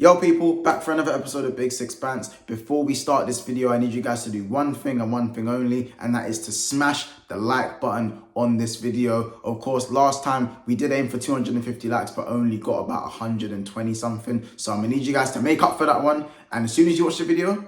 Yo people, back for another episode of Big Six Bants. Before we start this video, I need you guys to do one thing and one thing only, and that is to smash the like button on this video. Of course, last time we did aim for 250 likes, but only got about 120 something. So I'm gonna need you guys to make up for that one. And as soon as you watch the video,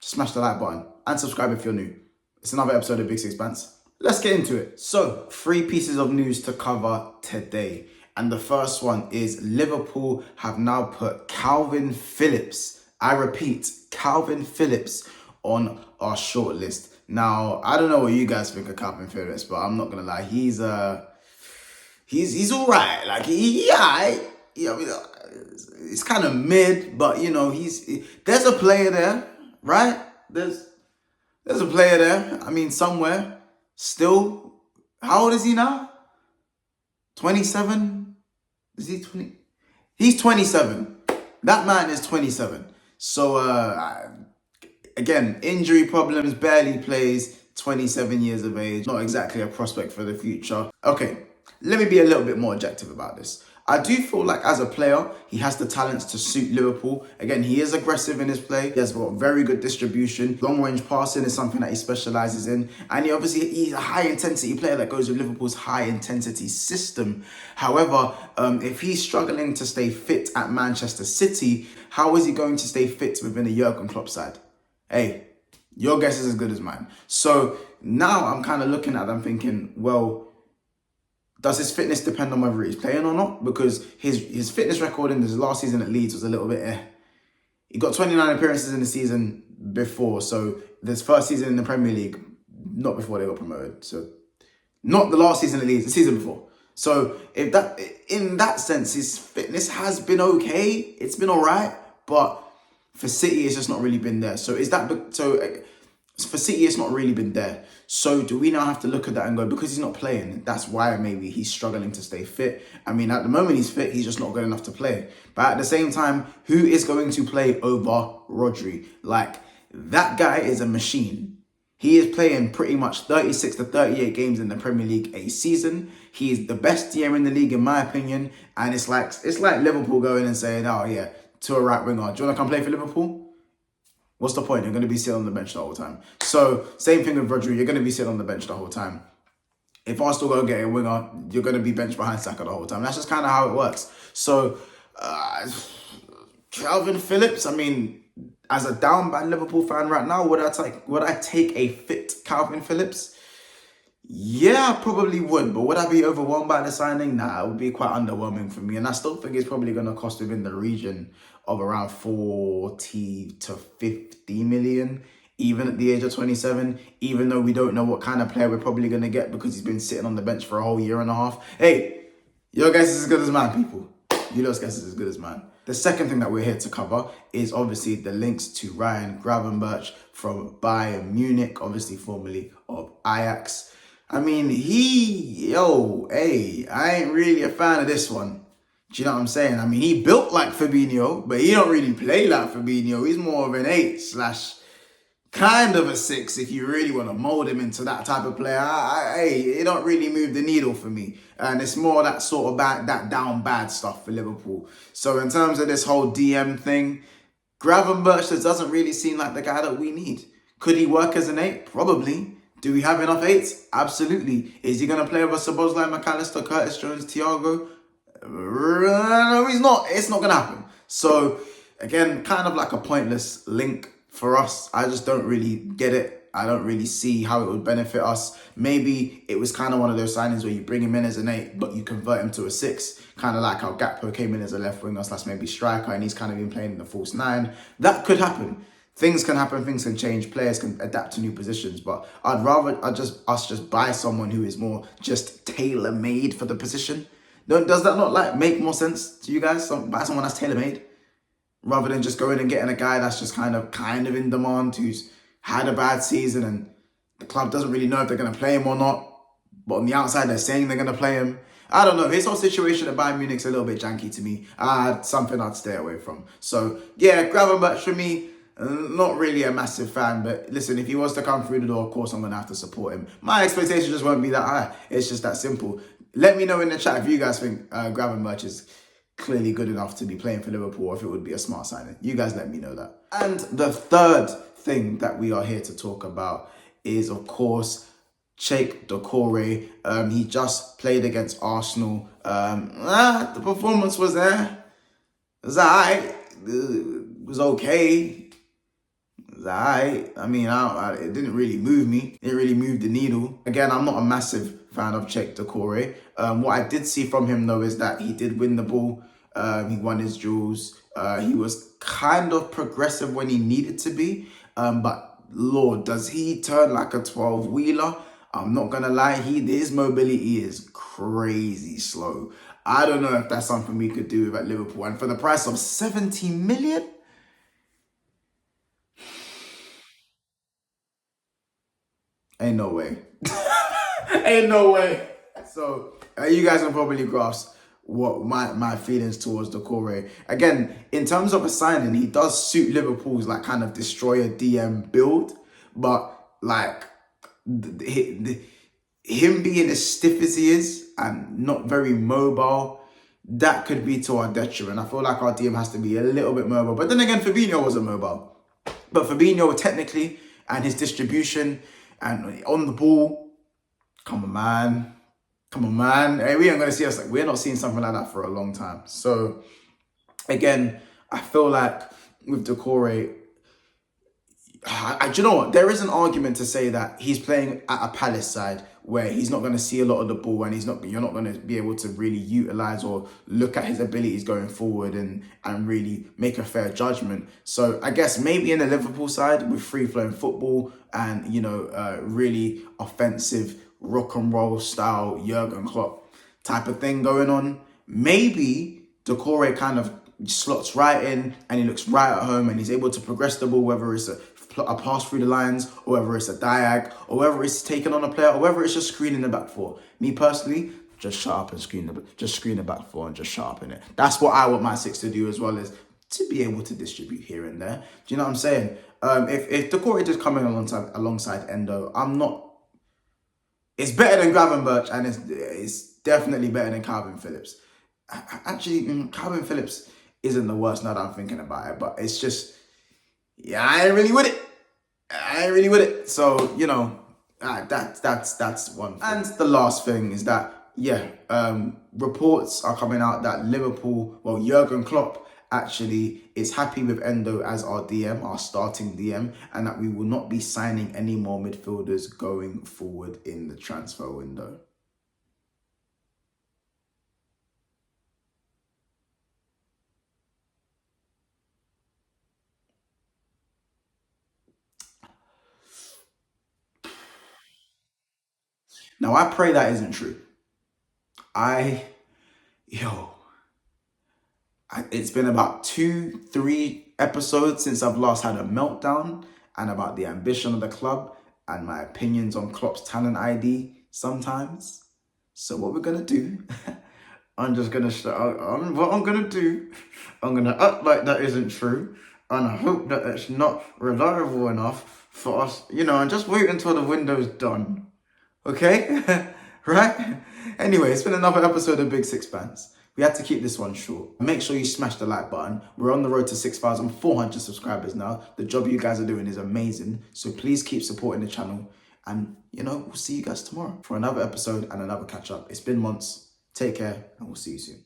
just smash the like button and subscribe if you're new. It's another episode of Big Six Bants. Let's get into it. So, 3 pieces of news to cover today. And the first one is Liverpool have now put Callum Phillips, I repeat, Callum Phillips on our shortlist. Now, I don't know what you guys think of Callum Phillips, but I'm not gonna lie, he's all right. Like it's kind of mid, but you know, there's a player there, right? There's a player there. I mean, somewhere still. How old is he now? 27. Is he 20? He's 27. That man is 27. So, again, injury problems, barely plays, 27 years of age. Not exactly a prospect for the future. Okay, let me be a little bit more objective about this. I do feel like as a player, he has the talents to suit Liverpool. Again, he is aggressive in his play. He has got very good distribution. Long-range passing is something that he specialises in. And he's a high-intensity player that goes with Liverpool's high-intensity system. However, if he's struggling to stay fit at Manchester City, how is he going to stay fit within a Jurgen Klopp side? Hey, your guess is as good as mine. So now I'm kind of looking at them thinking, well, does his fitness depend on whether he's playing or not? Because his fitness record in his last season at Leeds was a little bit He got 29 appearances in the season before. So this first season in the Premier League, not before they got promoted. So not the last season at Leeds, the season before. So in that sense, his fitness has been okay. It's been all right. But for City, it's just not really been there. So for City, it's not really been there. So do we now have to look at that and go, because he's not playing, that's why maybe he's struggling to stay fit? I mean, at the moment he's fit, he's just not good enough to play. But at the same time, who is going to play over Rodri? Like, that guy is a machine. He is playing pretty much 36 to 38 games in the Premier League a season. He is the best DM in the league, in my opinion. And it's like Liverpool going and saying, oh yeah, to a right winger, do you want to come play for Liverpool? What's the point? You're going to be sitting on the bench the whole time. So, same thing with Rodri. You're going to be sitting on the bench the whole time. If Arsenal go get a winger, you're going to be benched behind Saka the whole time. That's just kind of how it works. So, Callum Phillips, I mean, as a down bad Liverpool fan right now, would I take a fit Callum Phillips? Yeah, I probably would. But would I be overwhelmed by the signing? Nah, it would be quite underwhelming for me. And I still think it's probably going to cost within the region of around 40 to 50 million, even at the age of 27, even though we don't know what kind of player we're probably going to get because he's been sitting on the bench for a whole year and a half. Hey, your guess is as good as mine, people. Your guess is as good as mine. The second thing that we're here to cover is obviously the links to Ryan Gravenberch from Bayern Munich, obviously formerly of Ajax. I mean, I ain't really a fan of this one. Do you know what I'm saying? I mean, he built like Fabinho, but he don't really play like Fabinho. He's more of an 8 / kind of a 6 if you really want to mold him into that type of player. It don't really move the needle for me. And it's more that sort of that down bad stuff for Liverpool. So in terms of this whole DM thing, Gravenberch doesn't really seem like the guy that we need. Could he work as an 8? Probably. Do we have enough 8s? Absolutely. Is he going to play with Szoboszlai, McAllister, Curtis Jones, Thiago? No, he's not. It's not going to happen. So, again, kind of like a pointless link for us. I just don't really get it. I don't really see how it would benefit us. Maybe it was kind of one of those signings where you bring him in as an 8, but you convert him to a 6. Kind of like how Gakpo came in as a left winger / maybe striker, and he's kind of been playing in the false 9. That could happen. Things can happen, things can change, players can adapt to new positions, but I'd rather us buy someone who is more just tailor-made for the position. Does that not make more sense to you guys? Buy someone that's tailor-made rather than just going and getting a guy that's just kind of in demand, who's had a bad season and the club doesn't really know if they're going to play him or not, but on the outside they're saying they're going to play him. I don't know. This whole situation at Bayern Munich's a little bit janky to me. Something I'd stay away from. So yeah, Gravenberch for me, not really a massive fan, but listen, if he was to come through the door, of course I'm going to have to support him. My expectations just won't be that high. It's just that simple. Let me know in the chat if you guys think Gravenberch is clearly good enough to be playing for Liverpool, or if it would be a smart signing. You guys let me know that. And the third thing that we are here to talk about is, of course, Doucoure. He just played against Arsenal. The performance was there. It was alright. It was okay. It was alright. I mean, it didn't really move me. It didn't really move the needle. Again, I'm not a massive fan of Doucoure. What I did see from him, though, is that he did win the ball. He won his duels. He was kind of progressive when he needed to be. But Lord, does he turn like a 12-wheeler? I'm not gonna lie, his mobility is crazy slow. I don't know if that's something we could do with at Liverpool. And for the price of 70 million? Ain't no way. Ain't no way. So you guys can probably grasp what my feelings towards Doucoure. Again, in terms of a signing, he does suit Liverpool's like kind of destroyer DM build, but like him being as stiff as he is and not very mobile, that could be to our detriment. I feel like our DM has to be a little bit mobile. But then again, Fabinho wasn't mobile. But Fabinho technically, and his distribution and on the ball, come on, man. Come on, man. Hey, we ain't going to see us. We're not seeing something like that for a long time. So, again, I feel like with Doucoure, do you know what? There is an argument to say that he's playing at a Palace side where he's not going to see a lot of the ball, and you're not going to be able to really utilize or look at his abilities going forward and really make a fair judgment. So I guess maybe in the Liverpool side with free-flowing football and, really offensive rock and roll style Jurgen Klopp type of thing going on, maybe Doucoure kind of slots right in and he looks right at home and he's able to progress the ball, whether it's a pass through the lines, or whether it's a diag, or whether it's taking on a player, or whether it's just screening the back four. Me personally, just shut up and screen the back four and just sharpen it. That's what I want my six to do, as well as to be able to distribute here and there. Do you know what I'm saying? If Doucoure did come in alongside Endo, it's better than Gravenberch, and it's definitely better than Calvin Phillips. Actually, Calvin Phillips isn't the worst now that I'm thinking about it, but it's just, yeah, I ain't really with it. So, that's one thing. And the last thing is that, reports are coming out that Jurgen Klopp actually is happy with Endo as our DM, our starting DM, and that we will not be signing any more midfielders going forward in the transfer window. Now, I pray that isn't true. It's been about 2-3 episodes since I've last had a meltdown and about the ambition of the club and my opinions on Klopp's talent ID sometimes. So what we're going to do, I'm going to act like that isn't true, and I hope that it's not reliable enough for us, and just wait until the window's done. Okay? Right? Anyway, it's been another episode of Big Six Bands. We had to keep this one short. Make sure you smash the like button. We're on the road to 6,400 subscribers now. The job you guys are doing is amazing. So please keep supporting the channel. And, we'll see you guys tomorrow for another episode and another catch up. It's been months. Take care, and we'll see you soon.